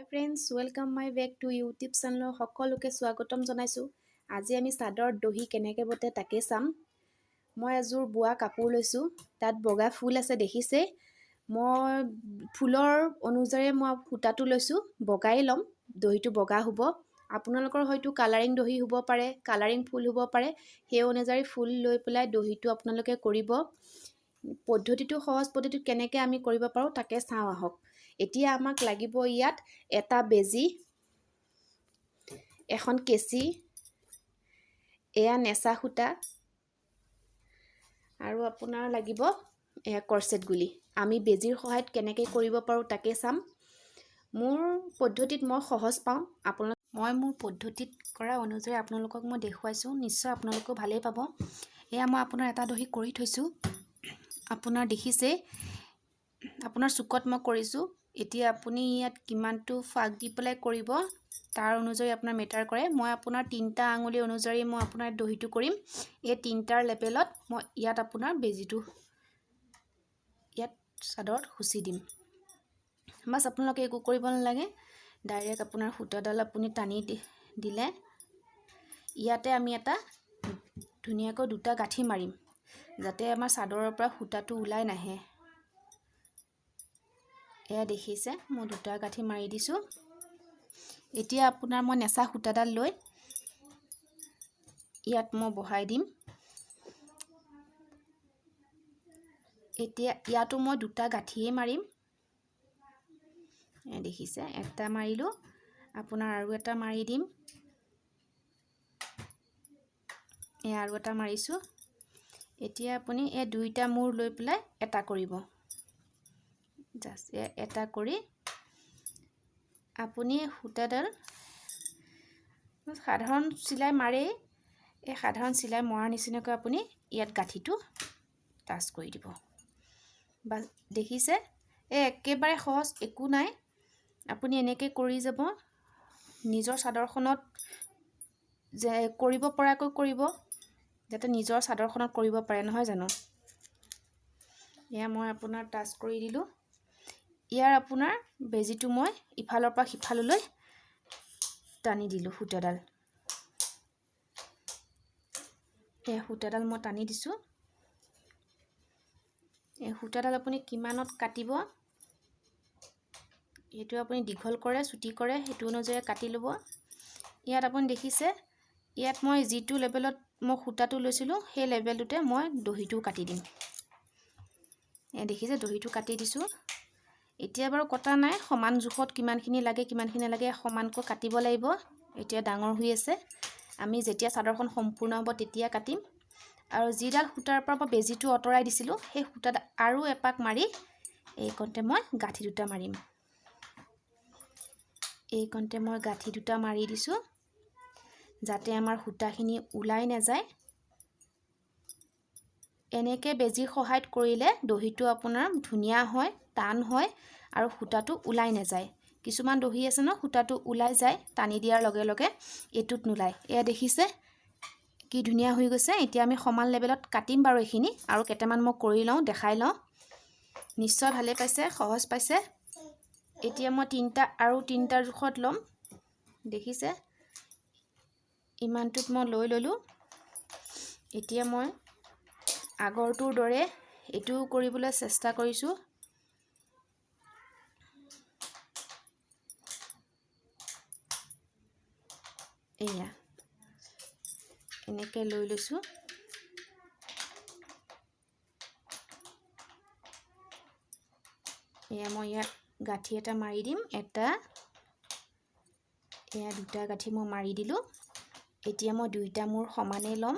High friends, welcome my back to YouTube চেনেলৰ সকলোকে স্বাগতম জনাইছোঁ। আজি আমি চাদৰ দহি কেনেকৈ বতে তাকে চাম। মই এযোৰ বোৱা কাপোৰ লৈছোঁ, তাত বগা ফুল আছে দেখিছে। মই ফুলৰ অনুযায়ী মই সূতাটো লৈছোঁ, বগাই ল'ম, দহিটো বগা হ'ব। আপোনালোকৰ হয়তো কালাৰিং দহি হ'ব পাৰে, কালাৰিং ফুল হ'ব পাৰে, সেই অনুযায়ী ফুল লৈ পেলাই দহিটো আপোনালোকে কৰিব। পদ্ধতিটো সহজ পদ্ধতিত কেনেকৈ আমি কৰিব পাৰোঁ তাকে চাওঁ আহক। এতিয়া আমাক লাগিব ইয়াত এটা বেজি, এখন কেঁচি, এয়া নেচা সূতা আৰু আপোনাৰ লাগিব এয়া কৰচেট গুলি। আমি বেজিৰ সহায়ত কেনেকৈ কৰিব পাৰোঁ তাকে চাম। মোৰ পদ্ধতিত মই সহজ পাওঁ, মই মোৰ পদ্ধতিত কৰা অনুযায়ী আপোনালোকক মই দেখুৱাইছোঁ, নিশ্চয় আপোনালোকেও ভালেই পাব। এয়া মই আপোনাৰ এটা দহি কৰি থৈছোঁ, আপোনাৰ দেখিছে, আপোনাৰ চুকত মই কৰিছোঁ। এতিয়া আপুনি ইয়াত কিমানটো ফাক দি পেলাই কৰিব তাৰ অনুযায়ী আপোনাৰ মেটাৰ কৰে। মই আপোনাৰ 3টা আঙুলি অনুযায়ী মই আপোনাৰ দহিটো কৰিম। এই 3টাৰ লেভেলত মই ইয়াত আপোনাৰ বেজিটো ইয়াত চাদৰত খুচি দিম। বাছ আপোনালোকে একো কৰিব নালাগে, ডাইৰেক্ট আপোনাৰ সূতাডাল আপুনি টানি দিলে ইয়াতে আমি এটা ধুনীয়াকৈ 2টা গাঁঠি মাৰিম, যাতে আমাৰ চাদৰৰ পৰা সূতাটো ওলাই নাহে। এয়া দেখিছে, মই 2টা গাঁঠি মাৰি দিছোঁ। এতিয়া আপোনাৰ মই নেচা সূতাডাল লৈ ইয়াত মই বহাই দিম। এতিয়া ইয়াতো মই 2টা গাঁঠিয়ে মাৰিম। এয়া দেখিছে, এটা মাৰিলোঁ, আপোনাৰ আৰু এটা মাৰি দিম। এয়া আৰু এটা মাৰিছোঁ। এতিয়া আপুনি এই 2টা মূৰ লৈ পেলাই এটা কৰিব। জাষ্ট এটা কৰি আপুনি সূতাডাল সাধাৰণ চিলাই মাৰেই, এই সাধাৰণ চিলাই মৰাৰ নিচিনাকৈ আপুনি ইয়াত গাঁঠিটো টাচ কৰি দিব। বা দেখিছে, একেবাৰে সহজ, একো নাই। আপুনি এনেকৈ কৰি যাব, নিজৰ চাদৰখনত যে কৰিব পৰাকৈ কৰিব, যাতে নিজৰ চাদৰখনত কৰিব পাৰে, নহয় জানো। এয়া মই আপোনাৰ টাচ কৰি দিলোঁ। ইয়াৰ আপোনাৰ বেজিটো মই ইফালৰ পৰা সিফাললৈ টানি দিলোঁ সূতাডাল। এই সূতাডাল মই টানি দিছোঁ। এই সূতাডাল আপুনি কিমানত কাটিব, সেইটো আপুনি দীঘল কৰে চুটি কৰে সেইটো অনুযায়ী কাটি ল'ব। ইয়াত আপুনি দেখিছে, ইয়াত মই যিটো লেভেলত মই সূতাটো লৈছিলোঁ সেই লেভেলটোতে মই দহিটো কাটি দিম। এয়া দেখিছে, দহিটো কাটি দিছোঁ। এতিয়া বাৰু কটা নাই, সমান জোখত কিমানখিনি লাগে সমানকৈ কাটিব লাগিব। এতিয়া ডাঙৰ হৈ আছে, আমি যেতিয়া চাদৰখন সম্পূৰ্ণ হ'ব তেতিয়া কাটিম। আৰু যিডাল সূতাৰ পৰা মই বেজিটো আঁতৰাই দিছিলোঁ সেই সূতাত আৰু এপাক মাৰি এইকণতে মই গাঁঠি 2টা মাৰিম। এইকণতে মই গাঁঠি 2টা মাৰি দিছোঁ, যাতে আমাৰ সূতাখিনি ওলাই নাযায়। এনেকৈ বেজিৰ সহায়ত কৰিলে দহিটো আপোনাৰ ধুনীয়া হয়, টান হয় আৰু সূতাটো ওলাই নাযায়। কিছুমান দহি আছে ন, সূতাটো ওলাই যায় টানি দিয়াৰ লগে লগে, এইটোত নোলায়। এয়া দেখিছে কি ধুনীয়া হৈ গৈছে। এতিয়া আমি সমান লেভেলত কাটিম বাৰু এইখিনি, আৰু কেইটামান মই কৰি লওঁ, দেখাই লওঁ। নিশ্চয় ভালে পাইছে, সহজ পাইছে। এতিয়া মই 3টাৰ জোখত ল'ম, দেখিছে, ইমানটোত মই লৈ ল'লোঁ। এতিয়া মই আগৰটোৰ দৰে এইটো কৰিবলৈ চেষ্টা কৰিছোঁ। এয়া এনেকৈ লৈ লৈছোঁ। এয়া মই ইয়াত গাঁঠি এটা মাৰি দিম, এটা, এয়া 2টা গাঁঠি মই মাৰি দিলোঁ। এতিয়া মই 2টা মূৰ সমানেই ল'ম,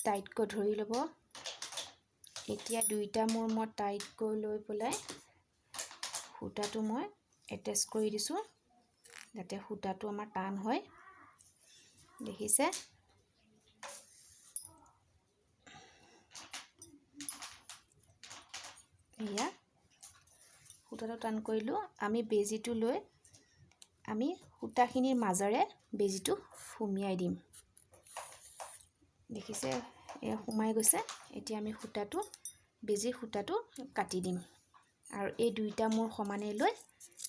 টাইটকৈ ধৰি ল'ব। এতিয়া 2টা মূৰ মই টাইটকৈ লৈ পেলাই সূতাটো মই এটেচ কৰি দিছোঁ, যাতে সূতাটো আমাৰ টান হয়। দেখিছে, এয়া সূতাটো টান কৰিলোঁ। আমি বেজিটো লৈ আমি সূতাখিনিৰ মাজেৰে বেজিটো সুমিয়াই দিম। দেখিছে, এয়া সোমাই গৈছে। এতিয়া আমি বেজিৰ সূতাটো কাটি দিম। আৰু এই দুইটা মোৰ সমানে লৈ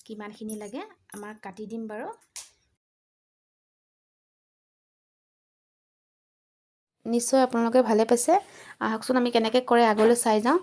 কিমানখিনি লাগে আমাৰ কাটি দিম বাৰু। নিশ্চয় আপোনালোকে ভালে পাইছে। আহকচোন আমি কেনেকৈ কৰে আগলৈ চাই যাওঁ।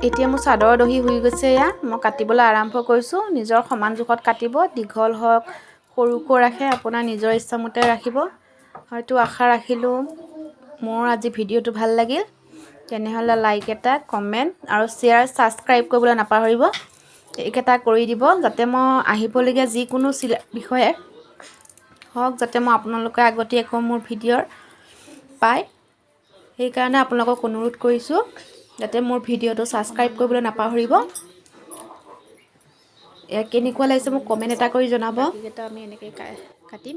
এতিয়া মোৰ চাদৰ দহি হৈ গৈছে। এয়া মই কাটিবলৈ আৰম্ভ কৰিছোঁ। নিজৰ সমান জোখত কাটিব, দীঘল হওক সৰুকৈ ৰাখে আপোনাৰ নিজৰ ইচ্ছামতে ৰাখিব। হয়তো আশা ৰাখিলোঁ মোৰ আজি ভিডিঅ'টো ভাল লাগিল, তেনেহ'লে লাইক এটা, কমেণ্ট আৰু শ্বেয়াৰ, ছাবস্ক্ৰাইব কৰিবলৈ নাপাহৰিব। এইকেইটা কৰি দিব যাতে মই আহিবলগীয়া যিকোনো বিষয়ে হওক যাতে মই আপোনালোকে আগতীয়াকৈ মোৰ ভিডিঅ'ৰ পায়। সেইকাৰণে আপোনালোকক অনুৰোধ কৰিছোঁ যাতে মোৰ ভিডিঅ'টো ছাবস্ক্ৰাইব কৰিবলৈ নাপাহৰিব। এয়া কেনেকুৱা লাগিছে মোক কমেণ্ট এটা কৰি জনাব। বাকীকেইটা আমি এনেকৈ কাটিম।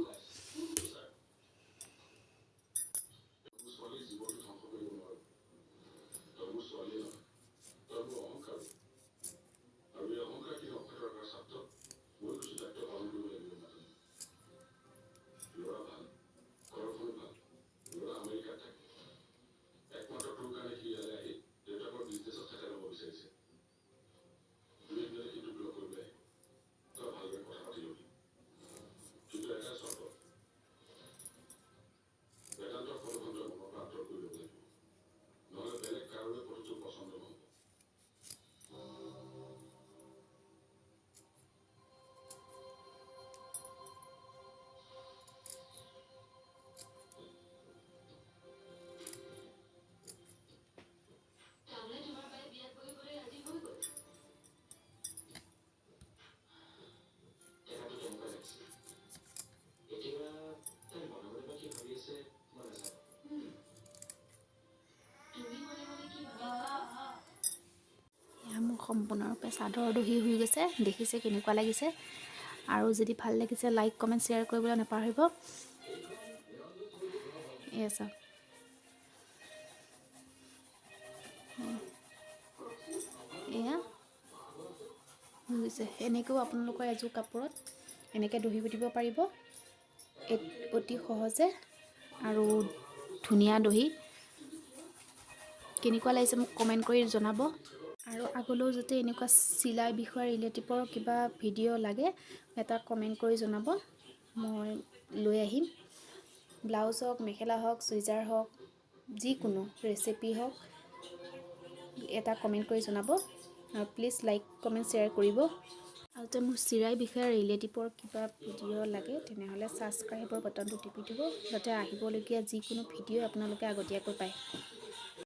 মোৰ সম্পূৰ্ণৰূপে চাদৰ দহি হৈ গৈছে। দেখিছে কেনেকুৱা লাগিছে। আৰু যদি ভাল লাগিছে লাইক কমেণ্ট শ্বেয়াৰ কৰিবলৈ নাপাহৰিব। এয়া চাওক, এয়া হৈ গৈছে। এনেকৈও আপোনালোকৰ এযোৰ কাপোৰত এনেকৈ দহি গুঠিব পাৰিব অতি সহজে আৰু ধুনীয়া দহি। কেনেকুৱা লাগিছে মোক কমেণ্ট কৰি জনাব। আৰু আগলৈও যাতে এনেকুৱা চিলাই বিষয়ে ৰিলেটিভৰ কিবা ভিডিঅ' লাগে এটা কমেণ্ট কৰি জনাব, মই লৈ আহিম। ব্লাউজ হওক, মেখেলা হওক, চুইজাৰ হওক, যিকোনো ৰেচিপি হওক এটা কমেণ্ট কৰি জনাব। আৰু প্লিজ লাইক কমেণ্ট শ্বেয়াৰ কৰিব। আৰু যদি মোৰ চিলাই বিষয়ে ৰিলেটিভৰ কিবা ভিডিঅ' লাগে তেনেহ'লে ছাবস্ক্ৰাইবৰ বাটনটো টিপি দিব যাতে আহিবলগীয়া যিকোনো ভিডিঅ' আপোনালোকে আগতীয়াকৈ পায়।